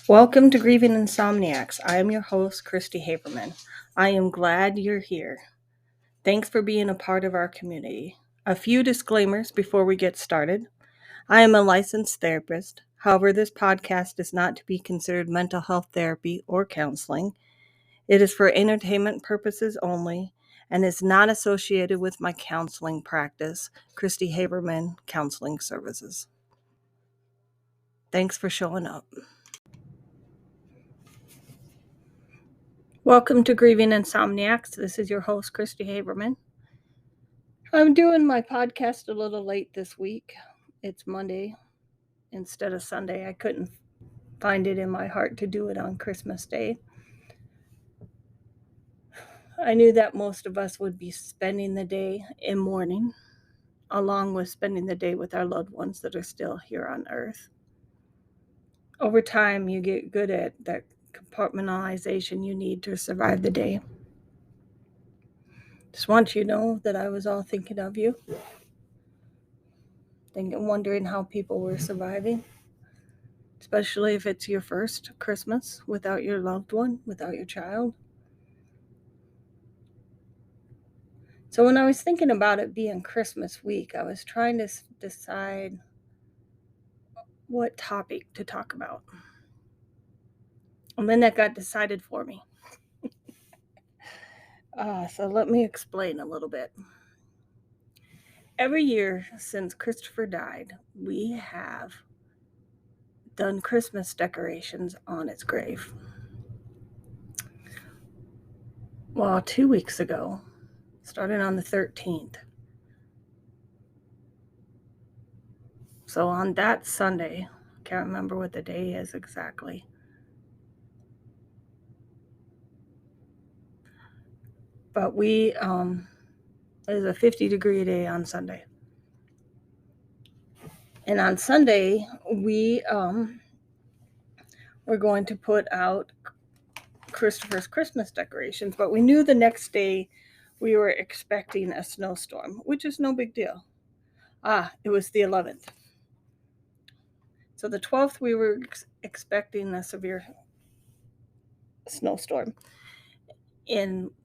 Welcome to Grieving Insomniacs. I am your host, Christy Haberman. I am glad you're here. Thanks for being a part of our community. A few disclaimers before we get started. I am a licensed therapist. However, this podcast is not to be considered mental health therapy or counseling. It is for entertainment purposes only and is not associated with my counseling practice, Christy Haberman Counseling Services. Thanks for showing up. Welcome to Grieving Insomniacs. This is your host, Christy Haberman. I'm doing my podcast a little late this week. It's Monday instead of Sunday. I couldn't find it in my heart to do it on Christmas Day. I knew that most of us would be spending the day in mourning, along with spending the day with our loved ones that are still here on Earth. Over time, you get good at that compartmentalization you need to survive the day. Just want you to know that I was all thinking of you. Wondering how people were surviving, especially if it's your first Christmas without your loved one, without your child. So when I was thinking about it being Christmas week, I was trying to decide what topic to talk about. And then that got decided for me. So let me explain a little bit. Every year since Christopher died, we have done Christmas decorations on his grave. Well, 2 weeks ago, starting on the 13th. So on that Sunday, can't remember what the day is exactly. But it was a 50-degree day on Sunday. And on Sunday, we were going to put out Christopher's Christmas decorations, but we knew the next day we were expecting a snowstorm, which is no big deal. It was the 11th. So the 12th, we were expecting a severe snowstorm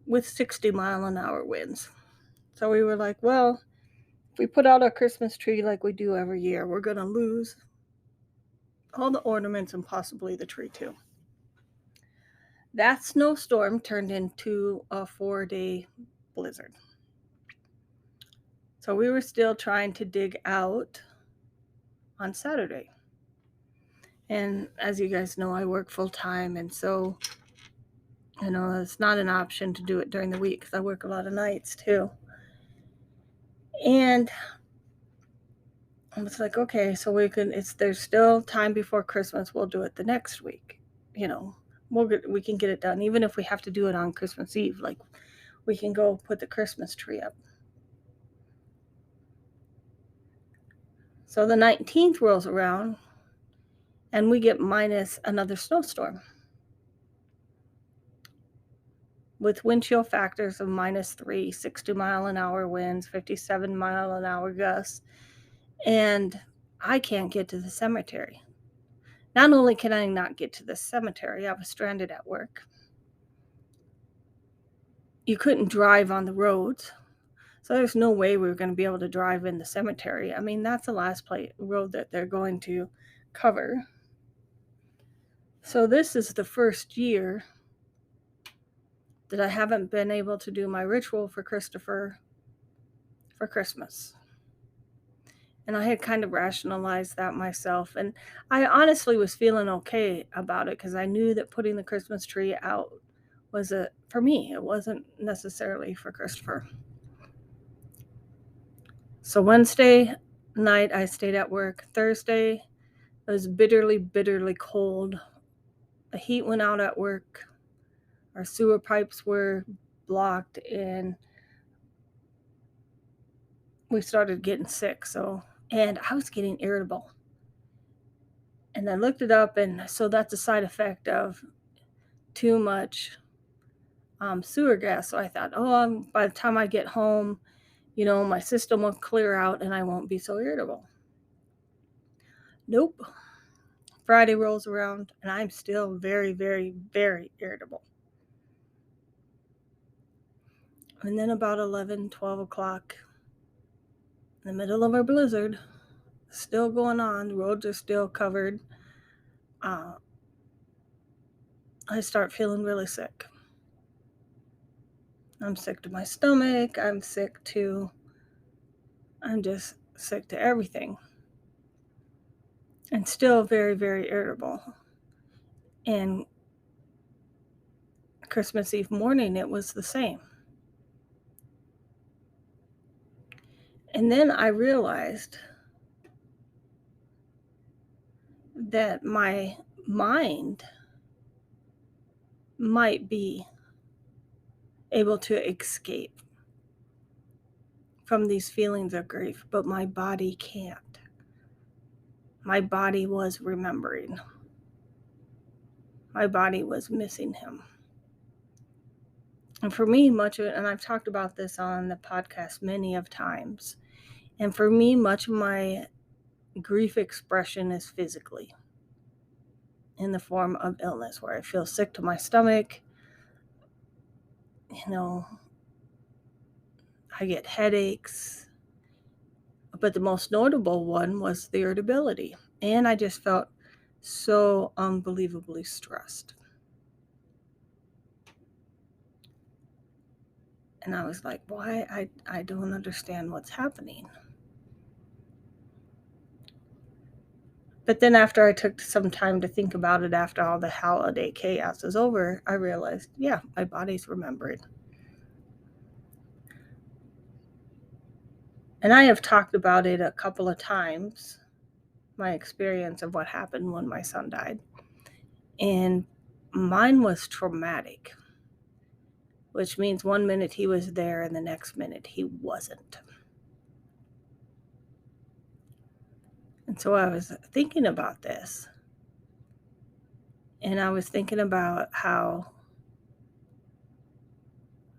with 60-mile-an-hour winds. So we were like, well, if we put out our Christmas tree like we do every year, we're going to lose all the ornaments and possibly the tree too. That snowstorm turned into a 4-day blizzard. So we were still trying to dig out on Saturday. And as you guys know, I work full time. And so, it's not an option to do it during the week because I work a lot of nights too. And I was like, okay, so there's still time before Christmas. We'll do it the next week. We can get it done. Even if we have to do it on Christmas Eve, like we can go put the Christmas tree up. So the 19th rolls around and we get minus another snowstorm with wind chill factors of -3, 60-mile-an-hour winds, 57-mile-an-hour gusts, and I can't get to the cemetery. Not only can I not get to the cemetery, I was stranded at work. You couldn't drive on the roads, so there's no way we were going to be able to drive in the cemetery. I mean, that's the last road that they're going to cover. So this is the first year that I haven't been able to do my ritual for Christopher for Christmas. And I had kind of rationalized that myself. And I honestly was feeling okay about it because I knew that putting the Christmas tree out was for me. It wasn't necessarily for Christopher. So Wednesday night, I stayed at work. Thursday, it was bitterly, bitterly cold. The heat went out at work. Our sewer pipes were blocked and we started getting sick. And I was getting irritable. And I looked it up, and so that's a side effect of too much sewer gas. So I thought, by the time I get home, my system will clear out and I won't be so irritable. Nope. Friday rolls around, and I'm still very, very, very irritable. And then about 11, 12 o'clock, in the middle of a blizzard, still going on, the roads are still covered, I start feeling really sick. I'm sick to my stomach, I'm just sick to everything. And still very, very irritable. And Christmas Eve morning, it was the same. And then I realized that my mind might be able to escape from these feelings of grief, but my body can't. My body was remembering. My body was missing him. And for me, much of it, and I've talked about this on the podcast many of times, and for me, much of my grief expression is physically in the form of illness, where I feel sick to my stomach, I get headaches. But the most notable one was the irritability. And I just felt so unbelievably stressed. And I was like, why? I don't understand what's happening. But then after I took some time to think about it after all the holiday chaos was over, I realized, yeah, my body's remembering. And I have talked about it a couple of times, my experience of what happened when my son died. And mine was traumatic, which means one minute he was there and the next minute he wasn't. And so I was thinking about this, and I was thinking about how,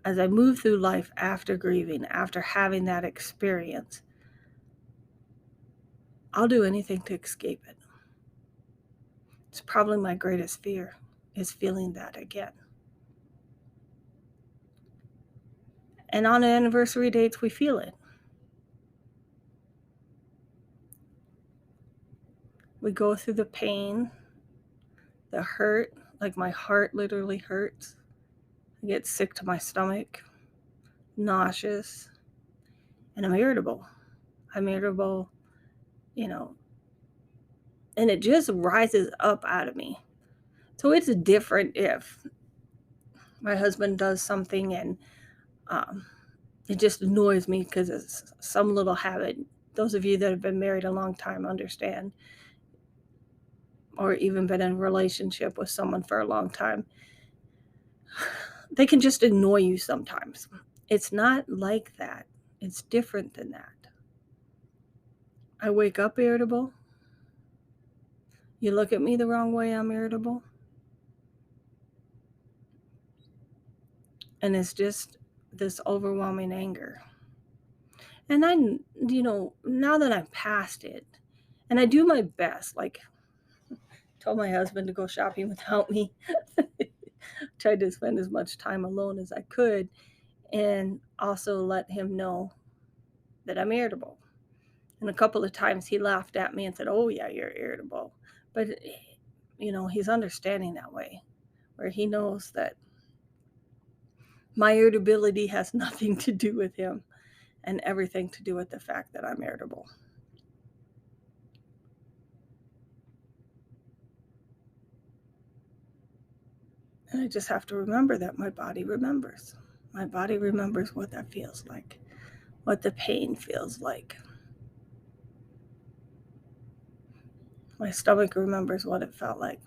as I move through life after grieving, after having that experience, I'll do anything to escape it. It's probably my greatest fear, is feeling that again. And on anniversary dates, we feel it. We go through the pain, the hurt, like my heart literally hurts. I get sick to my stomach, nauseous, and I'm irritable. I'm irritable, and it just rises up out of me. So it's different if my husband does something and it just annoys me because it's some little habit. Those of you that have been married a long time understand, or even been in a relationship with someone for a long time. They can just annoy you sometimes. It's not like that. It's different than that. I wake up irritable. You look at me the wrong way, I'm irritable. And it's just this overwhelming anger. And I, now that I'm past it, and I do my best, like told my husband to go shopping without me. Tried to spend as much time alone as I could, and also let him know that I'm irritable. And a couple of times he laughed at me and said, "Oh yeah, you're irritable." But he's understanding that way, where he knows that my irritability has nothing to do with him and everything to do with the fact that I'm irritable. And I just have to remember that my body remembers. My body remembers what that feels like, what the pain feels like. My stomach remembers what it felt like.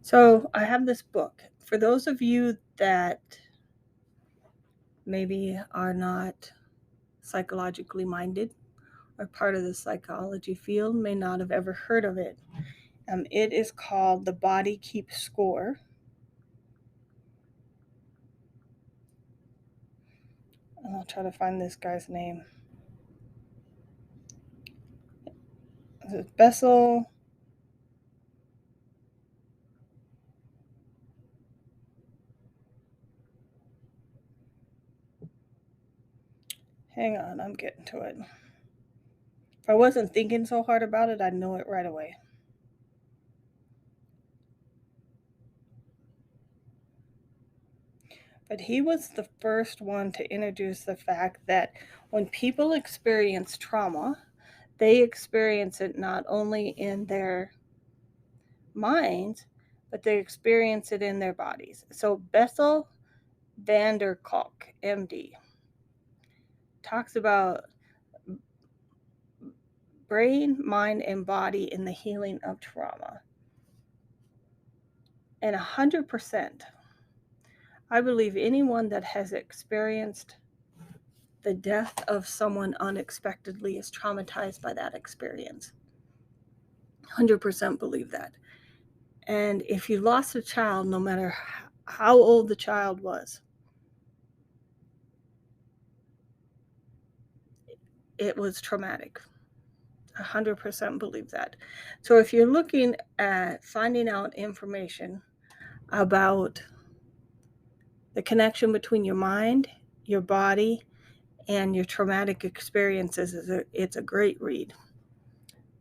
So I have this book. For those of you that maybe are not psychologically minded or part of the psychology field, may not have ever heard of it. It is called The Body Keeps Score. I'll try to find this guy's name. Is it Bessel? Hang on, I'm getting to it. If I wasn't thinking so hard about it, I'd know it right away. But he was the first one to introduce the fact that when people experience trauma, they experience it not only in their minds, but they experience it in their bodies. So Bessel van der Kolk, MD, talks about brain, mind, and body in the healing of trauma. And 100%, I believe anyone that has experienced the death of someone unexpectedly is traumatized by that experience. 100% believe that. And if you lost a child, no matter how old the child was, it was traumatic. 100% believe that. So if you're looking at finding out information about the connection between your mind, your body, and your traumatic experiences, it's a great read.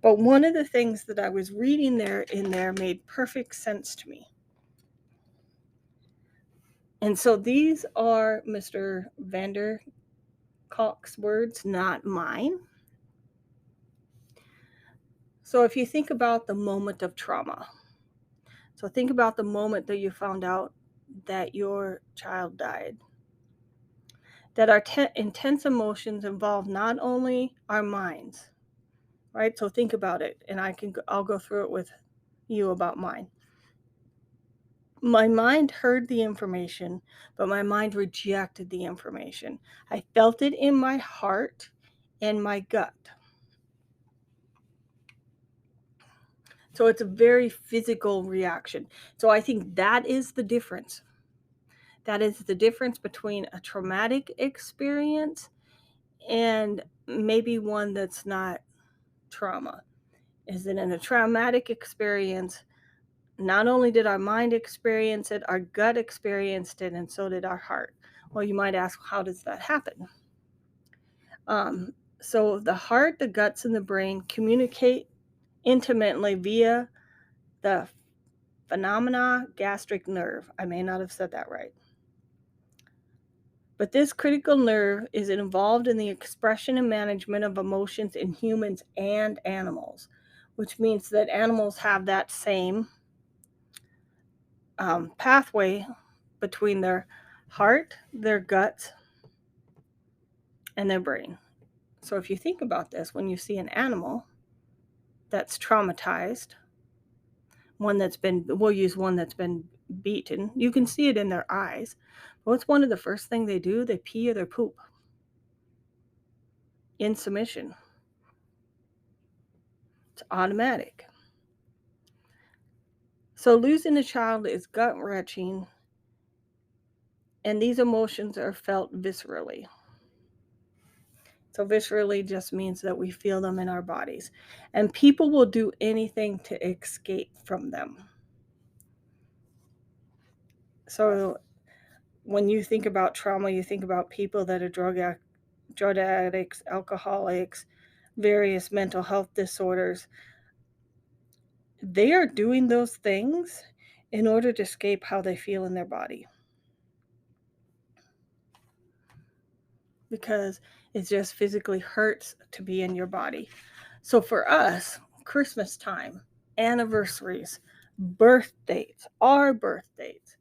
But one of the things that I was reading in there made perfect sense to me. And so these are Mr. Vander Kolk's words, not mine. So if you think about the moment of trauma, so think about the moment that you found out that your child died, that our intense emotions involve not only our minds, right? So think about it, and I'll go through it with you about mine. My mind heard the information, but my mind rejected the information. I felt it in my heart and my gut. So it's a very physical reaction. So I think that is the difference. That is the difference between a traumatic experience and maybe one that's not trauma. Is that in a traumatic experience, not only did our mind experience it, our gut experienced it, and so did our heart. Well, you might ask, how does that happen? So the heart, the guts, and the brain communicate intimately via the pneumogastric nerve. I may not have said that right. But this critical nerve is involved in the expression and management of emotions in humans and animals, which means that animals have that same pathway between their heart, their guts, and their brain. So if you think about this, when you see an animal that's traumatized, we'll use one that's been beaten, you can see it in their eyes. What's one of the first things they do? They pee or they poop in submission. It's automatic. So losing a child is gut-wrenching, and these emotions are felt viscerally. So viscerally just means that we feel them in our bodies. And people will do anything to escape from them. So when you think about trauma, you think about people that are drug addicts, alcoholics, various mental health disorders. They are doing those things in order to escape how they feel in their body. Because it just physically hurts to be in your body. So for us, Christmas time, anniversaries, birth dates, our birth dates,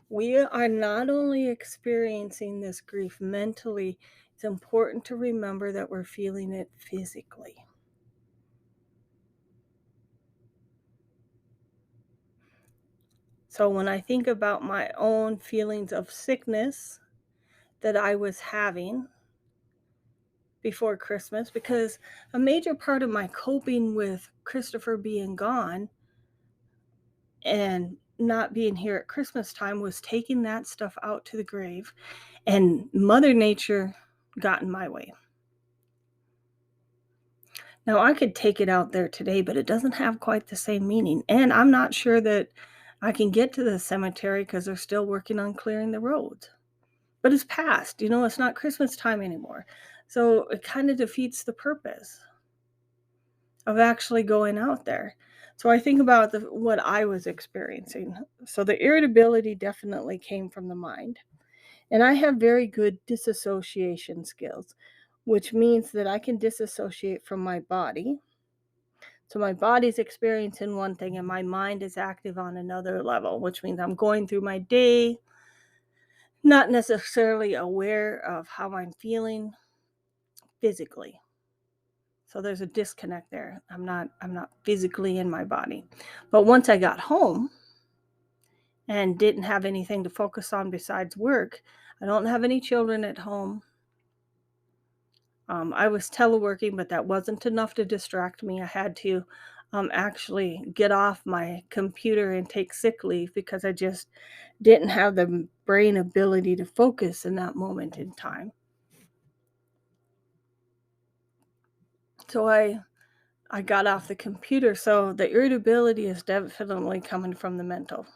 we are not only experiencing this grief mentally, it's important to remember that we're feeling it physically. So when I think about my own feelings of sickness that I was having before Christmas, because a major part of my coping with Christopher being gone and not being here at Christmas time was taking that stuff out to the grave, and Mother Nature got in my way. Now, I could take it out there today, but it doesn't have quite the same meaning. And I'm not sure that I can get to the cemetery because they're still working on clearing the roads. but it's past. It's not Christmas time anymore. So it kind of defeats the purpose of actually going out there. So I think about what I was experiencing. So the irritability definitely came from the mind. And I have very good disassociation skills, which means that I can disassociate from my body. So my body's experiencing one thing and my mind is active on another level, which means I'm going through my day, not necessarily aware of how I'm feeling physically. So there's a disconnect there. I'm not physically in my body. But once I got home and didn't have anything to focus on besides work, I don't have any children at home. I was teleworking, but that wasn't enough to distract me. I had to actually get off my computer and take sick leave because I just didn't have the brain ability to focus in that moment in time. So I got off the computer. So the irritability is definitely coming from the mental,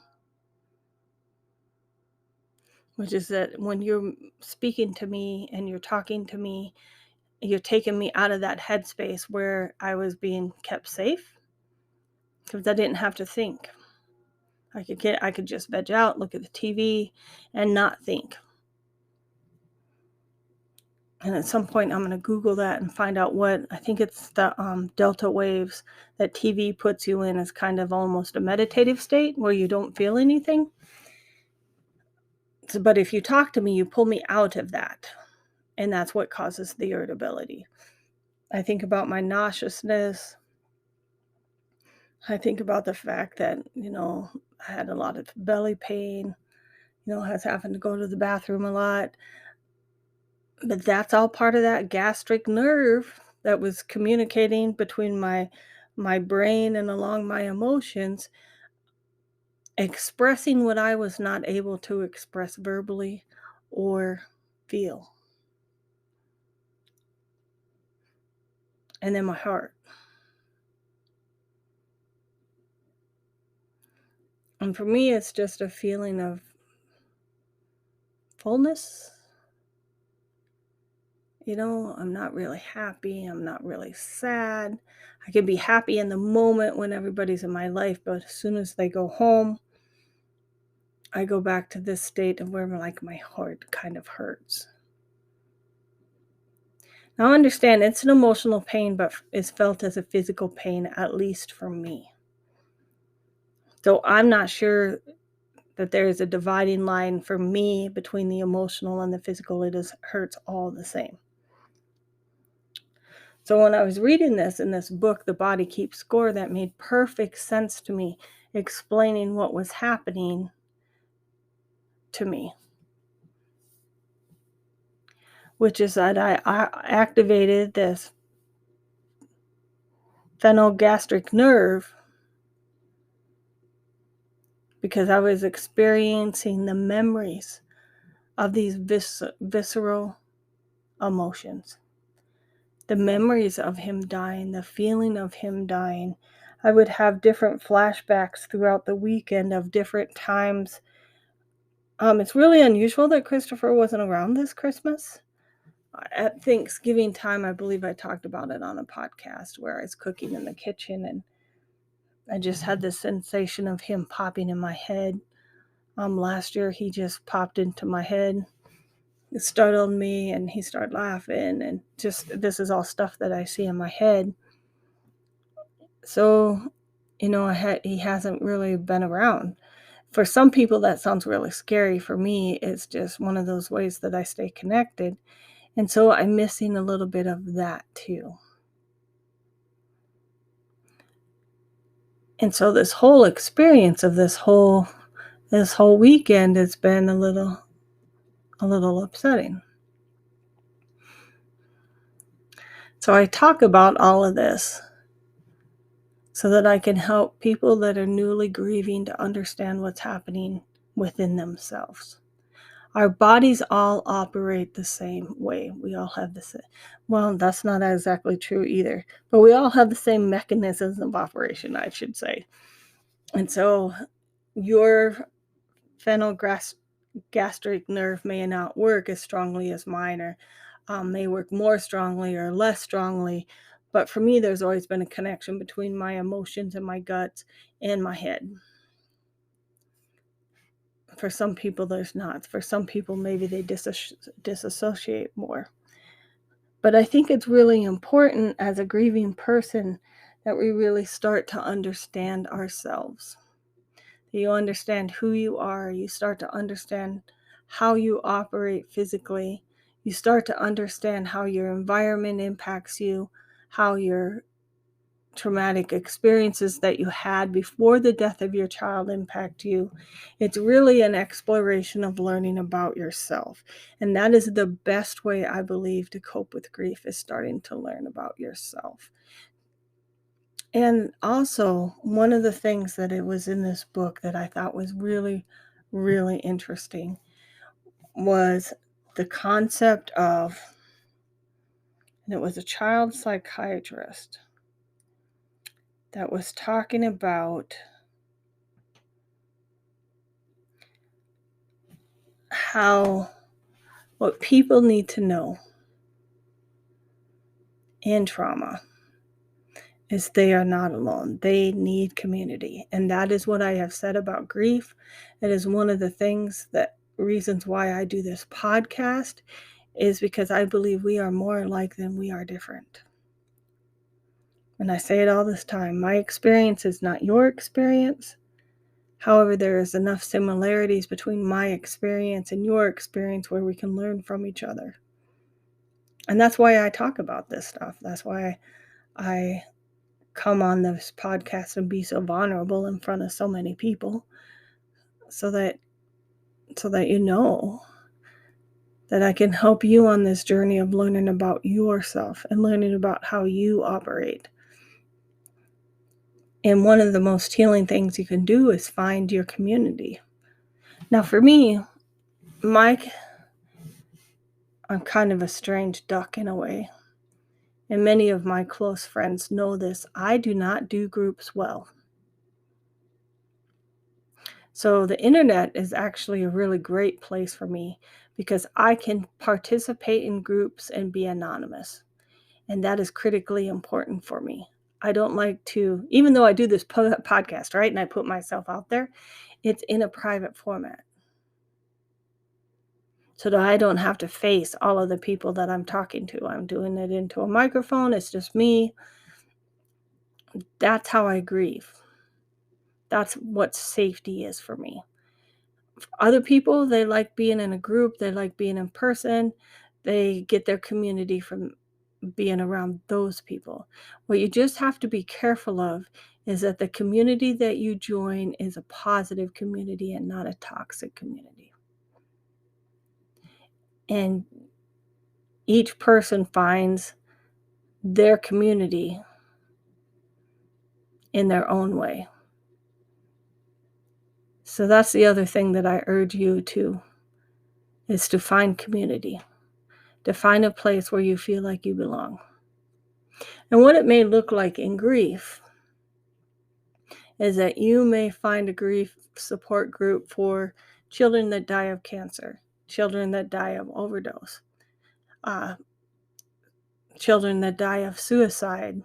which is that when you're speaking to me and you're talking to me, you're taking me out of that headspace where I was being kept safe because I didn't have to think. I could just veg out, look at the TV, and not think. And at some point, I'm going to Google that and find out what I think it's the delta waves that TV puts you in as kind of almost a meditative state where you don't feel anything. So, but if you talk to me, you pull me out of that, and that's what causes the irritability. I think about my nauseousness. I think about the fact that I had a lot of belly pain. I was having to go to the bathroom a lot. But that's all part of that gastric nerve that was communicating between my brain and along my emotions, expressing what I was not able to express verbally or feel. And then my heart. And for me, it's just a feeling of fullness. I'm not really happy. I'm not really sad. I can be happy in the moment when everybody's in my life, but as soon as they go home, I go back to this state of where my heart kind of hurts. Now understand it's an emotional pain, but is felt as a physical pain, at least for me. So I'm not sure that there is a dividing line for me between the emotional and the physical. It hurts all the same. So when I was reading this in this book, The Body Keeps Score, that made perfect sense to me, explaining what was happening to me. Which is that I activated this pneumogastric nerve because I was experiencing the memories of these visceral emotions. The memories of him dying, the feeling of him dying. I would have different flashbacks throughout the weekend of different times. It's really unusual that Christopher wasn't around this Christmas. At Thanksgiving time, I believe I talked about it on a podcast where I was cooking in the kitchen and I just had this sensation of him popping in my head. Last year, he just popped into my head. It startled me and he started laughing, and just this is all stuff that I see in my head. So, he hasn't really been around. For some people, that sounds really scary. For me, it's just one of those ways that I stay connected. And so I'm missing a little bit of that too. And so this whole experience of this whole weekend has been a little upsetting. So I talk about all of this so that I can help people that are newly grieving to understand what's happening within themselves. Our bodies all operate the same way. We all have the same, well, that's not exactly true either, but we all have the same mechanisms of operation, I should say. And so your gastric nerve may not work as strongly as mine, or may work more strongly or less strongly. But for me, there's always been a connection between my emotions and my guts and my head. For some people, there's not. For some people, maybe they disassociate more. But I think it's really important as a grieving person that we really start to understand ourselves. You understand who you are. You start to understand how you operate physically. You start to understand how your environment impacts you, how your traumatic experiences that you had before the death of your child impact you. It's really an exploration of learning about yourself. And that is the best way, I believe, to cope with grief, is starting to learn about yourself. And also, one of the things that it was in this book that I thought was really, really interesting was the concept of, and it was a child psychiatrist that was talking about how what people need to know in trauma is they are not alone. They need community. And that is what I have said about grief. It is one of the reasons why I do this podcast, is because I believe we are more alike than we are different. And I say it all this time, my experience is not your experience. However, there is enough similarities between my experience and your experience where we can learn from each other. And that's why I talk about this stuff. That's why I come on this podcast and be so vulnerable in front of so many people, so that you know that I can help you on this journey of learning about yourself and learning about how you operate. And one of the most healing things you can do is find your community. Now, for me, I'm kind of a strange duck in a way. And many of my close friends know this. I do not do groups well. So the internet is actually a really great place for me, because I can participate in groups and be anonymous. And that is critically important for me. I don't like to, even though I do this podcast, right, and I put myself out there, it's in a private format, so that I don't have to face all of the people that I'm talking to. I'm doing it into a microphone. It's just me. That's how I grieve. That's what safety is for me. Other people, they like being in a group. They like being in person. They get their community from being around those people. What you just have to be careful of is that the community that you join is a positive community and not a toxic community. And each person finds their community in their own way. So that's the other thing that I urge you to, is to find community, to find a place where you feel like you belong. And what it may look like in grief is that you may find a grief support group for children that die of cancer, children that die of overdose, children that die of suicide,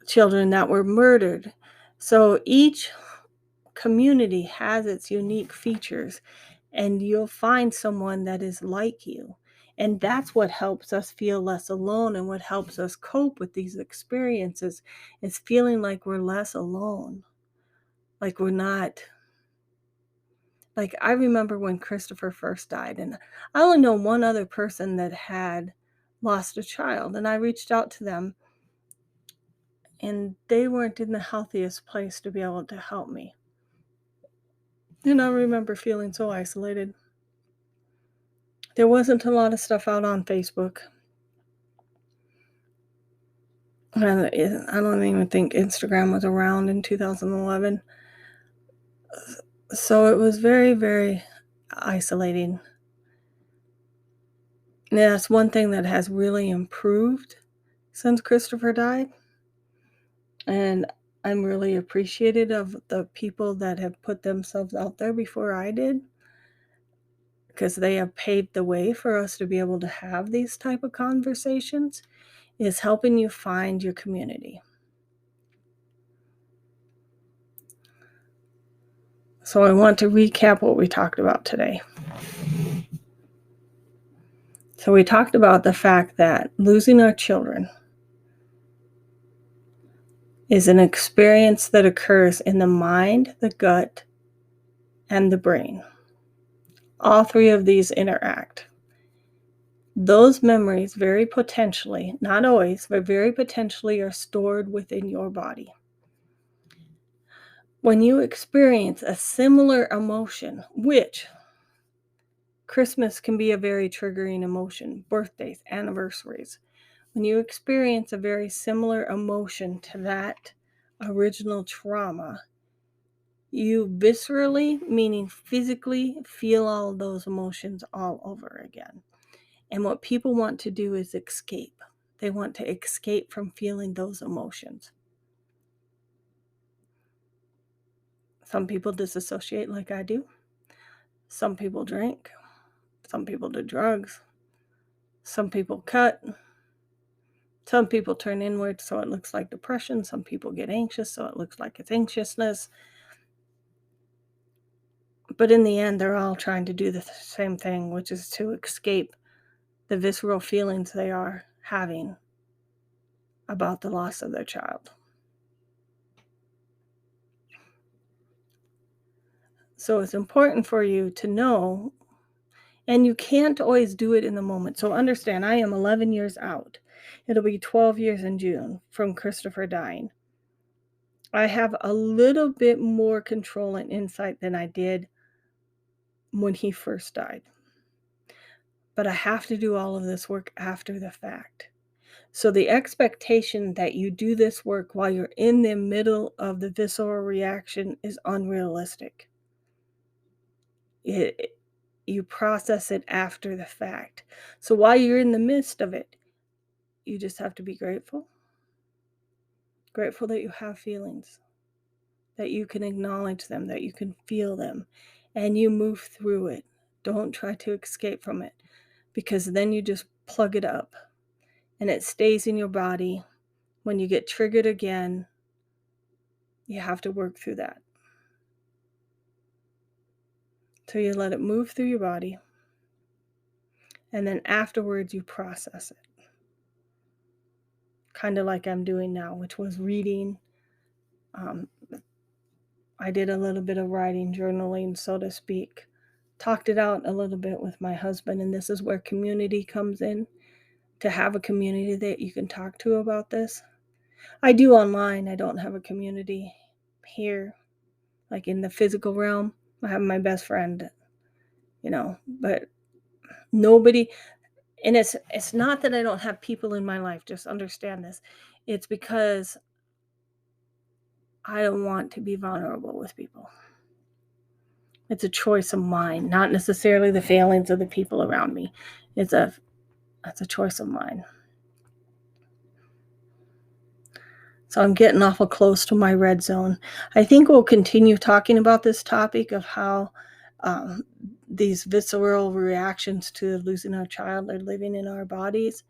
children that were murdered. So each community has its unique features, and you'll find someone that is like you. And that's what helps us feel less alone, and what helps us cope with these experiences is feeling like we're less alone. Like we're not, like I remember when Christopher first died, and I only know one other person that had lost a child, and I reached out to them, and they weren't in the healthiest place to be able to help me. And I remember feeling so isolated. There wasn't a lot of stuff out on Facebook. And I don't even think Instagram was around in 2011. So it was very, very isolating. And that's one thing that has really improved since Christopher died. And I'm really appreciative of the people that have put themselves out there before I did, because they have paved the way for us to be able to have these type of conversations, is helping you find your community. So I want to recap what we talked about today. So we talked about the fact that losing our children is an experience that occurs in the mind, the gut, and the brain. All three of these interact. Those memories very potentially, not always, but very potentially are stored within your body. When you experience a similar emotion, which Christmas can be a very triggering emotion, birthdays, anniversaries. When you experience a very similar emotion to that original trauma, you viscerally, meaning physically, feel all those emotions all over again. And what people want to do is escape. They want to escape from feeling those emotions. Some people disassociate like I do. Some people drink. Some people do drugs. Some people cut. Some people turn inward so it looks like depression. Some people get anxious so it looks like it's anxiousness. But in the end, they're all trying to do the same thing, which is to escape the visceral feelings they are having about the loss of their child. So it's important for you to know, and you can't always do it in the moment. So understand, I am 11 years out. It'll be 12 years in June from Christopher dying. I have a little bit more control and insight than I did when he first died. But I have to do all of this work after the fact. So the expectation that you do this work while you're in the middle of the visceral reaction is unrealistic. You process it after the fact. So while you're in the midst of it, you just have to be grateful. Grateful that you have feelings, that you can acknowledge them, that you can feel them, and you move through it. Don't try to escape from it, because then you just plug it up and it stays in your body. When you get triggered again, you have to work through that. So you let it move through your body, and then afterwards you process it. Kind of like I'm doing now, which was reading. I did a little bit of writing, journaling, so to speak. Talked it out a little bit with my husband, and this is where community comes in. To have a community that you can talk to about this. I do online. I don't have a community here, like in the physical realm. I have my best friend, but nobody. And it's not that I don't have people in my life. Just understand this. It's because I don't want to be vulnerable with people. It's a choice of mine, not necessarily the failings of the people around me. It's a choice of mine. So I'm getting awful close to my red zone. I think we'll continue talking about this topic of how these visceral reactions to losing our child are living in our bodies.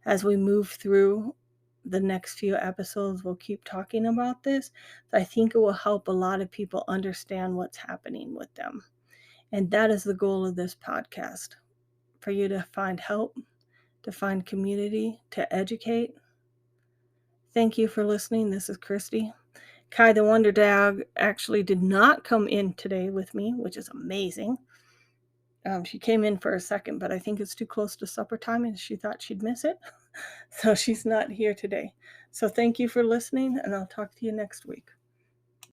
As we move through the next few episodes, we'll keep talking about this. I think it will help a lot of people understand what's happening with them. And that is the goal of this podcast, for you to find help, to find community, to educate. Thank you for listening. This is Christy. Kai the Wonder Dog actually did not come in today with me, which is amazing. She came in for a second, but I think it's too close to supper time and she thought she'd miss it. So she's not here today. So thank you for listening, and I'll talk to you next week.